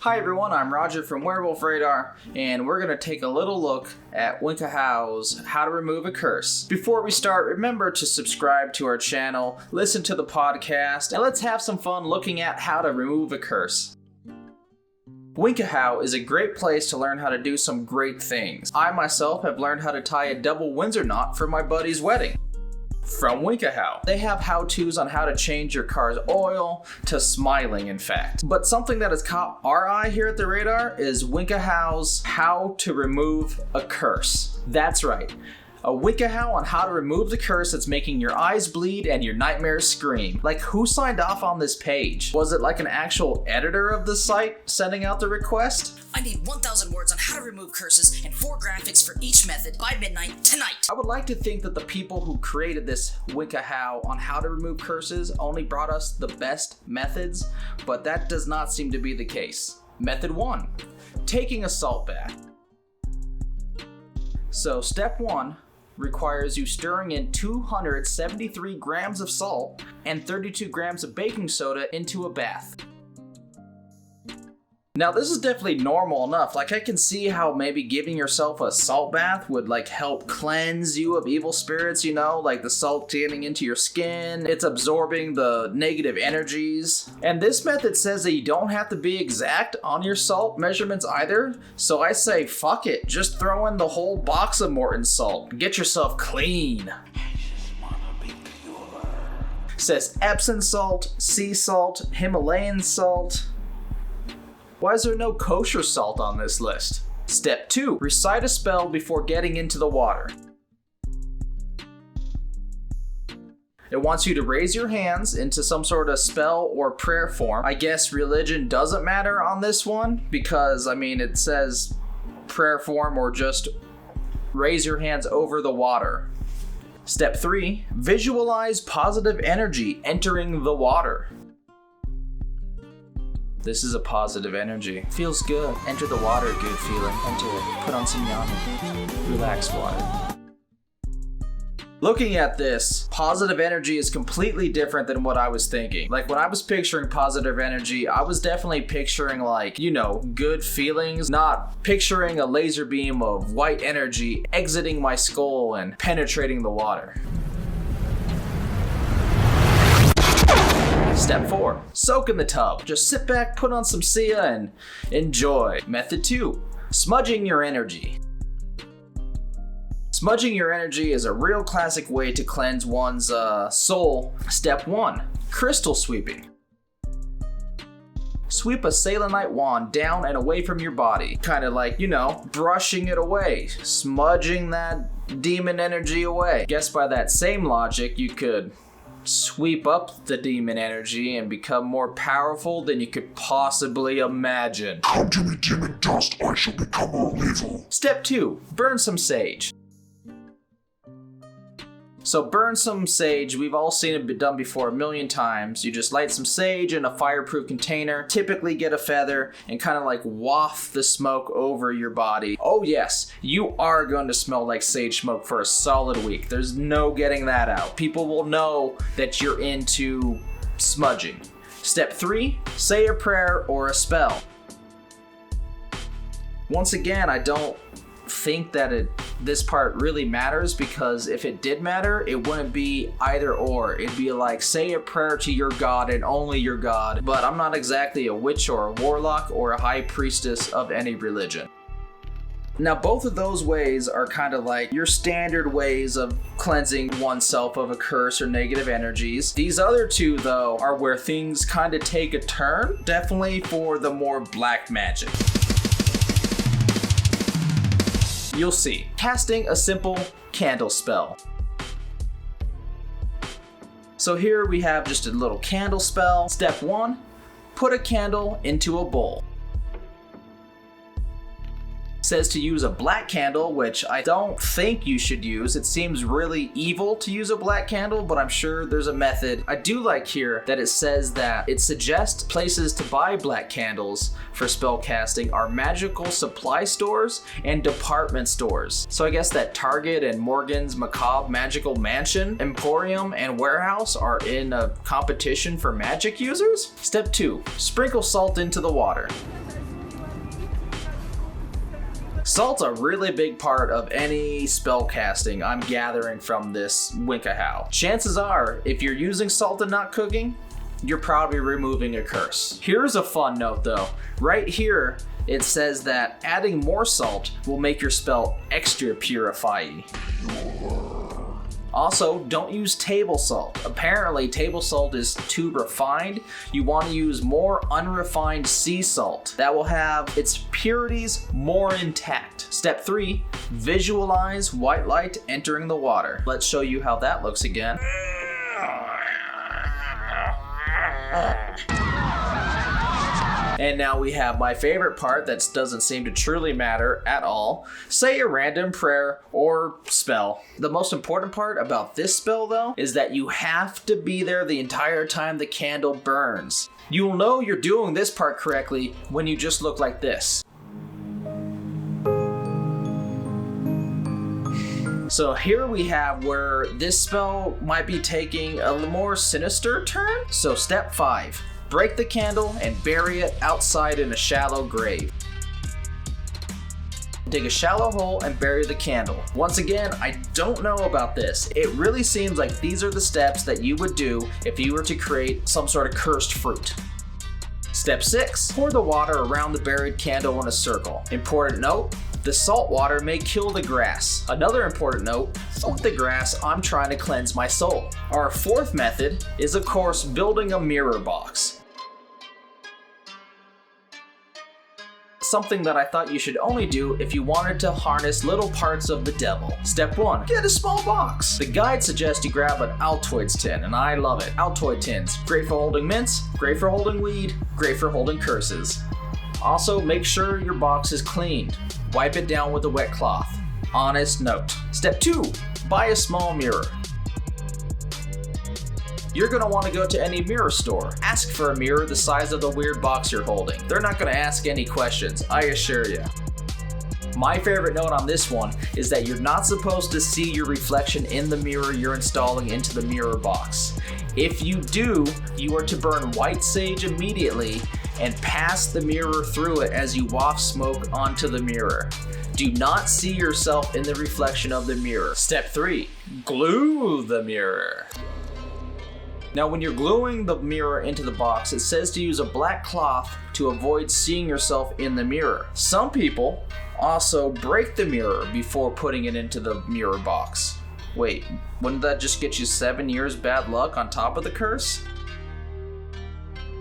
Hi everyone, I'm Roger from Werewolf Radar, and we're going to take a little look at Wikihow's How to Remove a Curse. Before we start, remember to subscribe to our channel, listen to the podcast, and let's have some fun looking at how to remove a curse. Wikihow is a great place to learn how to do some great things. I myself have learned how to tie a double Windsor knot for my buddy's wedding. From Wikihow. They have how-tos on how to change your car's oil to smiling, in fact. But something that has caught our eye here at the Radar is Wikihow's How to Remove a Curse. That's right. A Wikihow on how to remove the curse that's making your eyes bleed and your nightmares scream. Like, who signed off on this page? Was it like an actual editor of the site sending out the request? I need 1,000 words on how to remove curses and 4 graphics for each method by midnight tonight. I would like to think that the people who created this Wikihow on how to remove curses only brought us the best methods, but that does not seem to be the case. Method 1. Taking a salt bath. So step 1 requires you stirring in 273 grams of salt and 32 grams of baking soda into a bath. Now this is definitely normal enough. Like, I can see how maybe giving yourself a salt bath would like help cleanse you of evil spirits, you know, like the salt getting into your skin, it's absorbing the negative energies. And this method says that you don't have to be exact on your salt measurements either. So I say fuck it, just throw in the whole box of Morton salt. Get yourself clean. Says Epsom salt, sea salt, Himalayan salt. Why is there no kosher salt on this list? Step 2. Recite a spell before getting into the water. It wants you to raise your hands into some sort of spell or prayer form. I guess religion doesn't matter on this one because, I mean, it says prayer form or just raise your hands over the water. Step 3. Visualize positive energy entering the water. This is a positive energy. Feels good. Enter the water, good feeling. Enter it. Put on some yummy. Relax water. Looking at this, positive energy is completely different than what I was thinking. Like, when I was picturing positive energy, I was definitely picturing, like, you know, good feelings, not picturing a laser beam of white energy exiting my skull and penetrating the water. Step 4. Soak in the tub. Just sit back, put on some Sia, and enjoy. Method 2. Smudging your energy. Smudging your energy is a real classic way to cleanse one's soul. Step 1. Crystal sweeping. Sweep a selenite wand down and away from your body. Kind of like, you know, brushing it away. Smudging that demon energy away. Guess by that same logic, you could sweep up the demon energy and become more powerful than you could possibly imagine. Come to me, demon dust, I shall become all evil. Step 2. Burn some sage. So burn some sage. We've all seen it be done before a million times. You just light some sage in a fireproof container, typically get a feather, and kind of like waft the smoke over your body. Oh yes, you are going to smell like sage smoke for a solid week. There's no getting that out. People will know that you're into smudging. Step 3, say a prayer or a spell. Once again, I don't think that this part really matters, because if it did matter, it wouldn't be either or. It'd be like, say a prayer to your god and only your god. But I'm not exactly a witch or a warlock or a high priestess of any religion. Now, both of those ways are kind of like your standard ways of cleansing oneself of a curse or negative energies. These other two, though, are where things kind of take a turn, definitely for the more black magic. You'll see. Casting a simple candle spell. So here we have just a little candle spell. Step 1, put a candle into a bowl. Says to use a black candle, which I don't think you should use. It seems really evil to use a black candle, but I'm sure there's a method. I do like here that it says that it suggests places to buy black candles for spell casting are magical supply stores and department stores. So I guess that Target and Morgan's Macabre Magical Mansion, Emporium, and Warehouse are in a competition for magic users. Step 2, sprinkle salt into the water. Salt's a really big part of any spell casting I'm gathering from this Wikihow. Chances are, if you're using salt and not cooking, you're probably removing a curse. Here's a fun note though. Right here, it says that adding more salt will make your spell extra purifying. Also, don't use table salt. Apparently, table salt is too refined. You want to use more unrefined sea salt that will have its purities more intact. Step 3, visualize white light entering the water. Let's show you how that looks again. And now we have my favorite part that doesn't seem to truly matter at all. Say a random prayer or spell. The most important part about this spell though is that you have to be there the entire time the candle burns. You will know you're doing this part correctly when you just look like this. So here we have where this spell might be taking a more sinister turn. So step 5. Break the candle and bury it outside in a shallow grave. Dig a shallow hole and bury the candle. Once again, I don't know about this. It really seems like these are the steps that you would do if you were to create some sort of cursed fruit. Step 6, pour the water around the buried candle in a circle. Important note, the salt water may kill the grass. Another important note, fuck the grass, I'm trying to cleanse my soul. Our fourth method is of course building a mirror box. Something that I thought you should only do if you wanted to harness little parts of the devil. Step 1, get a small box. The guide suggests you grab an Altoids tin, and I love it. Altoid tins, great for holding mints, great for holding weed, great for holding curses. Also, make sure your box is cleaned. Wipe it down with a wet cloth. Honest note. Step 2, buy a small mirror. You're gonna want to go to any mirror store. Ask for a mirror the size of the weird box you're holding. They're not gonna ask any questions, I assure you. My favorite note on this one is that you're not supposed to see your reflection in the mirror you're installing into the mirror box. If you do, you are to burn white sage immediately and pass the mirror through it as you waft smoke onto the mirror. Do not see yourself in the reflection of the mirror. Step 3, glue the mirror. Now when you're gluing the mirror into the box, it says to use a black cloth to avoid seeing yourself in the mirror. Some people also break the mirror before putting it into the mirror box. Wait, wouldn't that just get you 7 years bad luck on top of the curse?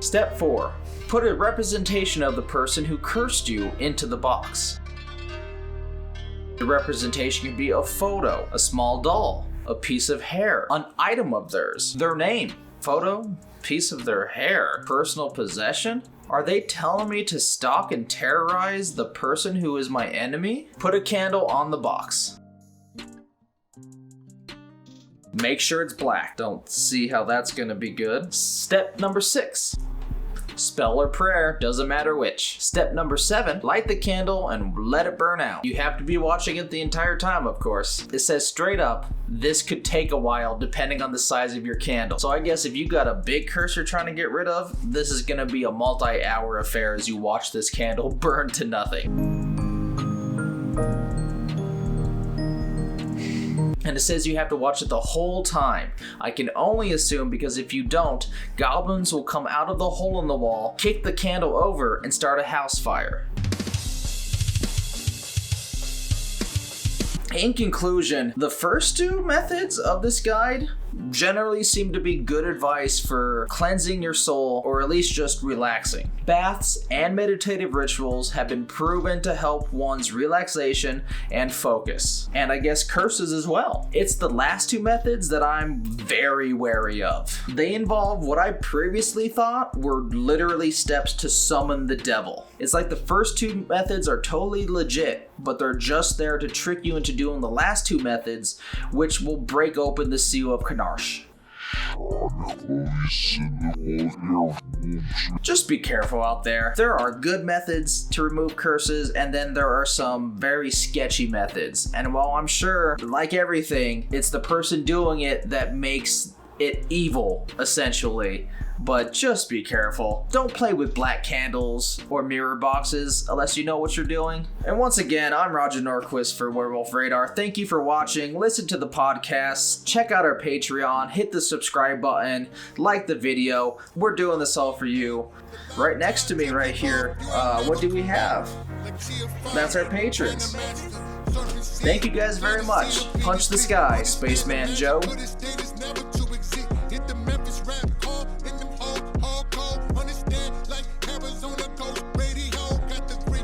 Step 4, put a representation of the person who cursed you into the box. The representation can be a photo, a small doll, a piece of hair, an item of theirs, their name, photo, piece of their hair, personal possession. Are they telling me to stalk and terrorize the person who is my enemy? Put a candle on the box. Make sure it's black. Don't see how that's gonna be good. Step number 6. Spell or prayer, doesn't matter which. Step number 7, light the candle and let it burn out. You have to be watching it the entire time, of course. It says straight up, this could take a while depending on the size of your candle. So I guess if you got a big curse you're trying to get rid of, this is gonna be a multi-hour affair as you watch this candle burn to nothing. And it says you have to watch it the whole time. I can only assume because if you don't, goblins will come out of the hole in the wall, kick the candle over, and start a house fire. In conclusion, the first 2 methods of this guide generally seem to be good advice for cleansing your soul or at least just relaxing. Baths and meditative rituals have been proven to help one's relaxation and focus. And I guess curses as well. It's the last two methods that I'm very wary of. They involve what I previously thought were literally steps to summon the devil. It's like the first two methods are totally legit, but they're just there to trick you into doing the last two methods, which will break open the seal of Canarsh. Just be careful out there. There are good methods to remove curses, and then there are some very sketchy methods. And while I'm sure, like everything, it's the person doing it that makes it evil, essentially. But just be careful. Don't play with black candles or mirror boxes unless you know what you're doing. And once again, I'm Roger Norquist for Werewolf Radar. Thank you for watching. Listen to the podcast. Check out our Patreon. Hit the subscribe button. Like the video. We're doing this all for you. Right next to me right here, what do we have? That's our patrons. Thank you guys very much. Punch the sky, Spaceman Joe.